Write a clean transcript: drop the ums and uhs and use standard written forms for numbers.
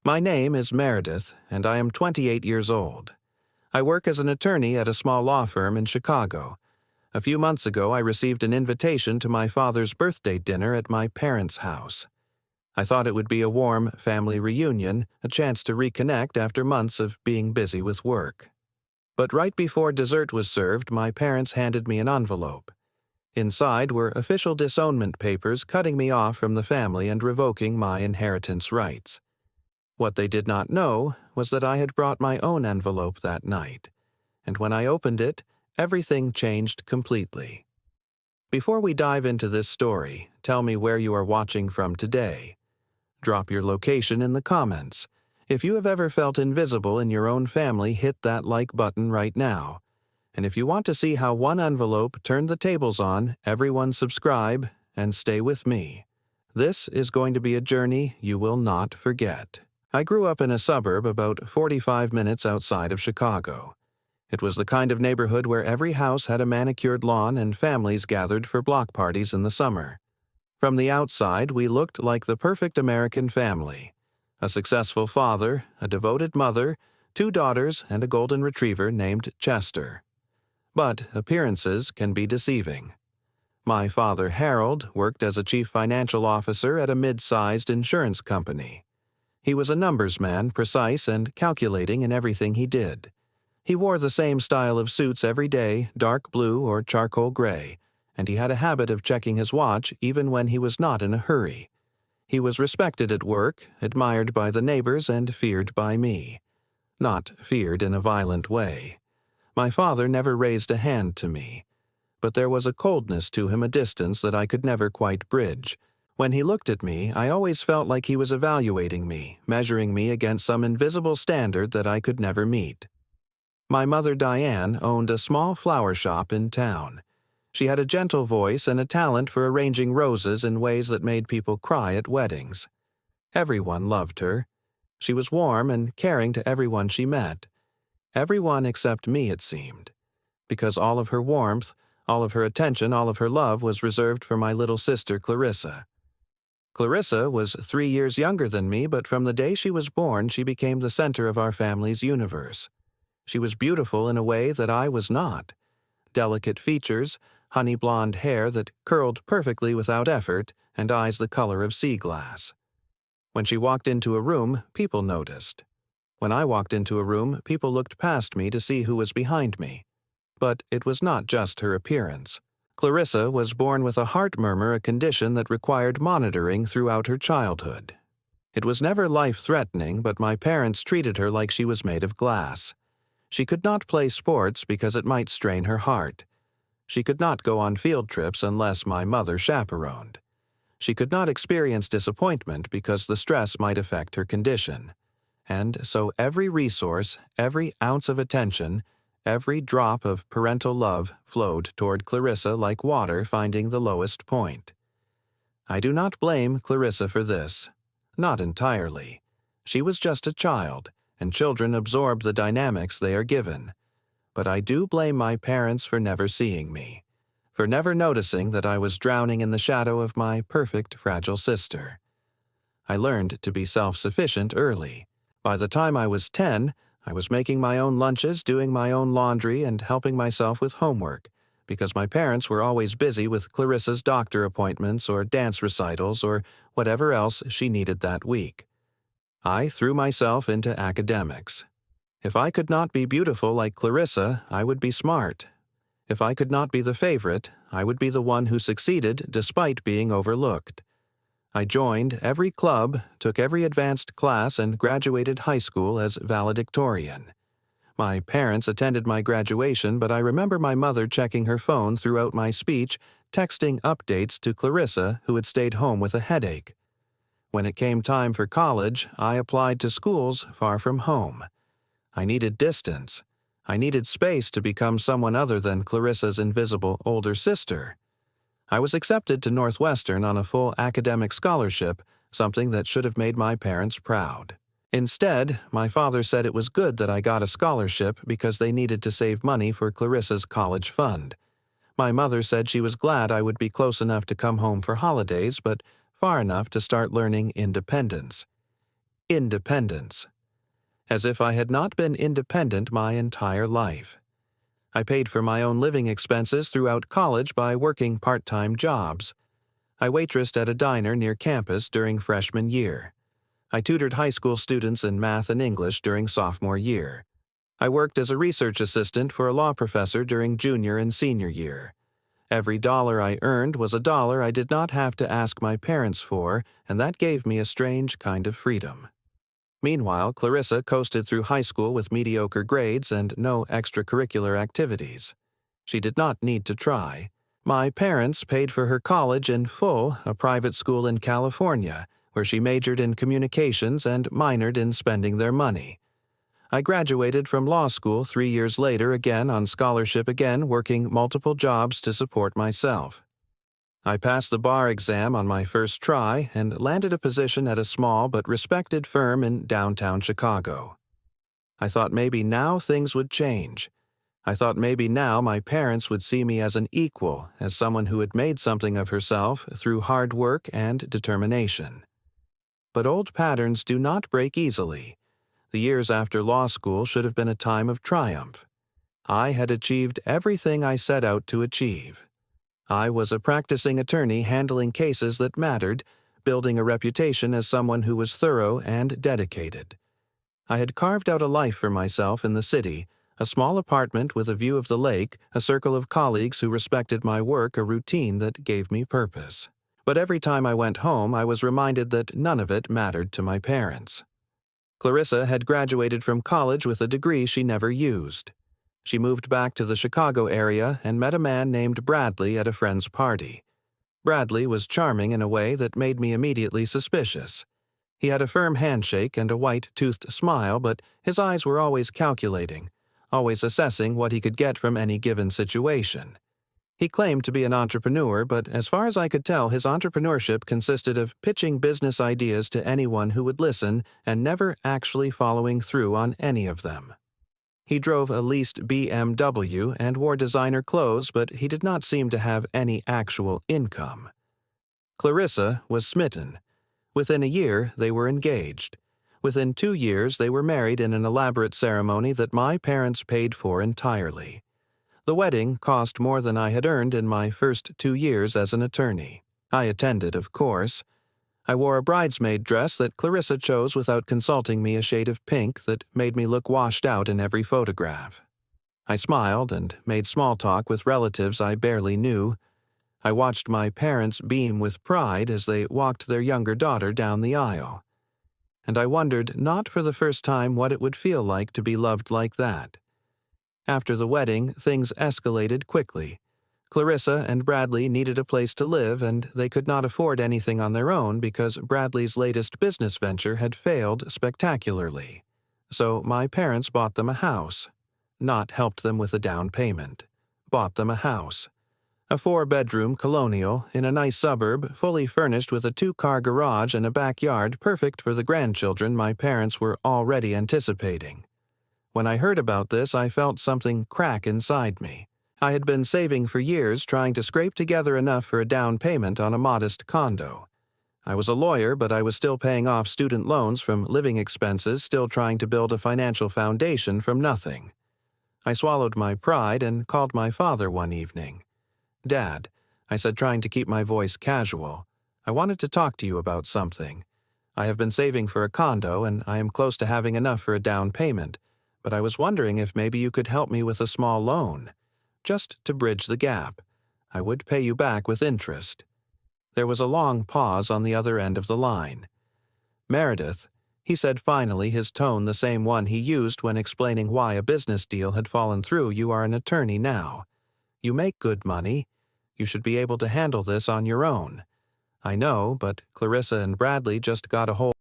My name is Meredith, and I am 28 years old. I work as an attorney at a small law firm in Chicago. A few months ago, I received an invitation to my father's birthday dinner at my parents' house. I thought it would be a warm family reunion, a chance to reconnect after months of being busy with work. But right before dessert was served, my parents handed me an envelope. Inside were official disownment papers cutting me off from the family and revoking my inheritance rights. What they did not know was that I had brought my own envelope that night, and when I opened it, everything changed completely. Before we dive into this story, tell me where you are watching from today. Drop your location in the comments. If you have ever felt invisible in your own family, hit that like button right now. And if you want to see how one envelope turned the tables on, everyone subscribe and stay with me. This is going to be a journey you will not forget. I grew up in a suburb about 45 minutes outside of Chicago. It was the kind of neighborhood where every house had a manicured lawn and families gathered for block parties in the summer. From the outside, we looked like the perfect American family. A successful father, a devoted mother, 2 daughters, and a golden retriever named Chester. But appearances can be deceiving. My father, Harold, worked as a chief financial officer at a mid-sized insurance company. He was a numbers man, precise and calculating in everything he did. He wore the same style of suits every day, dark blue or charcoal gray, and he had a habit of checking his watch even when he was not in a hurry. He was respected at work, admired by the neighbors, and feared by me. Not feared in a violent way. My father never raised a hand to me, but there was a coldness to him, a distance that I could never quite bridge. When he looked at me, I always felt like he was evaluating me, measuring me against some invisible standard that I could never meet. My mother, Diane, owned a small flower shop in town. She had a gentle voice and a talent for arranging roses in ways that made people cry at weddings. Everyone loved her. She was warm and caring to everyone she met. Everyone except me, it seemed, because all of her warmth, all of her attention, all of her love was reserved for my little sister, Clarissa. Clarissa was 3 years younger than me, but from the day she was born, she became the center of our family's universe. She was beautiful in a way that I was not. Delicate features, honey blonde hair that curled perfectly without effort, and eyes the color of sea glass. When she walked into a room, people noticed. When I walked into a room, people looked past me to see who was behind me. But it was not just her appearance. Clarissa was born with a heart murmur, a condition that required monitoring throughout her childhood. It was never life-threatening, but my parents treated her like she was made of glass. She could not play sports because it might strain her heart. She could not go on field trips unless my mother chaperoned. She could not experience disappointment because the stress might affect her condition. And so every resource, every ounce of attention, every drop of parental love flowed toward Clarissa like water finding the lowest point. I do not blame Clarissa for this. Not entirely. She was just a child, and children absorb the dynamics they are given. But I do blame my parents for never seeing me, for never noticing that I was drowning in the shadow of my perfect, fragile sister. I learned to be self-sufficient early. By the time I was 10, I was making my own lunches, doing my own laundry, and helping myself with homework, because my parents were always busy with Clarissa's doctor appointments or dance recitals or whatever else she needed that week. I threw myself into academics. If I could not be beautiful like Clarissa, I would be smart. If I could not be the favorite, I would be the one who succeeded despite being overlooked. I joined every club, took every advanced class, and graduated high school as valedictorian. My parents attended my graduation, but I remember my mother checking her phone throughout my speech, texting updates to Clarissa, who had stayed home with a headache. When it came time for college, I applied to schools far from home. I needed distance. I needed space to become someone other than Clarissa's invisible older sister. I was accepted to Northwestern on a full academic scholarship, something that should have made my parents proud. Instead, my father said it was good that I got a scholarship because they needed to save money for Clarissa's college fund. My mother said she was glad I would be close enough to come home for holidays, but far enough to start learning independence. independence. As if I had not been independent my entire life. I paid for my own living expenses throughout college by working part-time jobs. I waitressed at a diner near campus during freshman year. I tutored high school students in math and English during sophomore year. I worked as a research assistant for a law professor during junior and senior year. Every dollar I earned was a dollar I did not have to ask my parents for, and that gave me a strange kind of freedom. Meanwhile, Clarissa coasted through high school with mediocre grades and no extracurricular activities. She did not need to try. My parents paid for her college in full, a private school in California, where she majored in communications and minored in spending their money. I graduated from law school 3 years later, again on scholarship, again working multiple jobs to support myself. I passed the bar exam on my first try and landed a position at a small but respected firm in downtown Chicago. I thought maybe now things would change. I thought maybe now my parents would see me as an equal, as someone who had made something of herself through hard work and determination. But old patterns do not break easily. The years after law school should have been a time of triumph. I had achieved everything I set out to achieve. I was a practicing attorney handling cases that mattered, building a reputation as someone who was thorough and dedicated. I had carved out a life for myself in the city, a small apartment with a view of the lake, a circle of colleagues who respected my work, a routine that gave me purpose. But every time I went home, I was reminded that none of it mattered to my parents. Clarissa had graduated from college with a degree she never used. She moved back to the Chicago area and met a man named Bradley at a friend's party. Bradley was charming in a way that made me immediately suspicious. He had a firm handshake and a white-toothed smile, but his eyes were always calculating, always assessing what he could get from any given situation. He claimed to be an entrepreneur, but as far as I could tell, his entrepreneurship consisted of pitching business ideas to anyone who would listen and never actually following through on any of them. He drove a leased BMW and wore designer clothes, but he did not seem to have any actual income. Clarissa was smitten. Within a year, they were engaged. Within 2 years, they were married in an elaborate ceremony that my parents paid for entirely. The wedding cost more than I had earned in my first 2 years as an attorney. I attended, of course. I wore a bridesmaid dress that Clarissa chose without consulting me, a shade of pink that made me look washed out in every photograph. I smiled and made small talk with relatives I barely knew. I watched my parents beam with pride as they walked their younger daughter down the aisle. And I wondered, not for the first time, what it would feel like to be loved like that. After the wedding, things escalated quickly. Clarissa and Bradley needed a place to live, and they could not afford anything on their own because Bradley's latest business venture had failed spectacularly. So my parents bought them a house. Not helped them with a down payment. Bought them a house. A 4-bedroom colonial in a nice suburb, fully furnished with a 2-car garage and a backyard perfect for the grandchildren my parents were already anticipating. When I heard about this, I felt something crack inside me. I had been saving for years, trying to scrape together enough for a down payment on a modest condo. I was a lawyer, but I was still paying off student loans from living expenses, still trying to build a financial foundation from nothing. I swallowed my pride and called my father one evening. "Dad," I said, trying to keep my voice casual, "I wanted to talk to you about something. I have been saving for a condo, and I am close to having enough for a down payment, but I was wondering if maybe you could help me with a small loan. Just to bridge the gap. I would pay you back with interest." There was a long pause on the other end of the line. "Meredith," he said finally, his tone the same one he used when explaining why a business deal had fallen through, "you are an attorney now. You make good money. You should be able to handle this on your own. I know, but Clarissa and Bradley just got a hold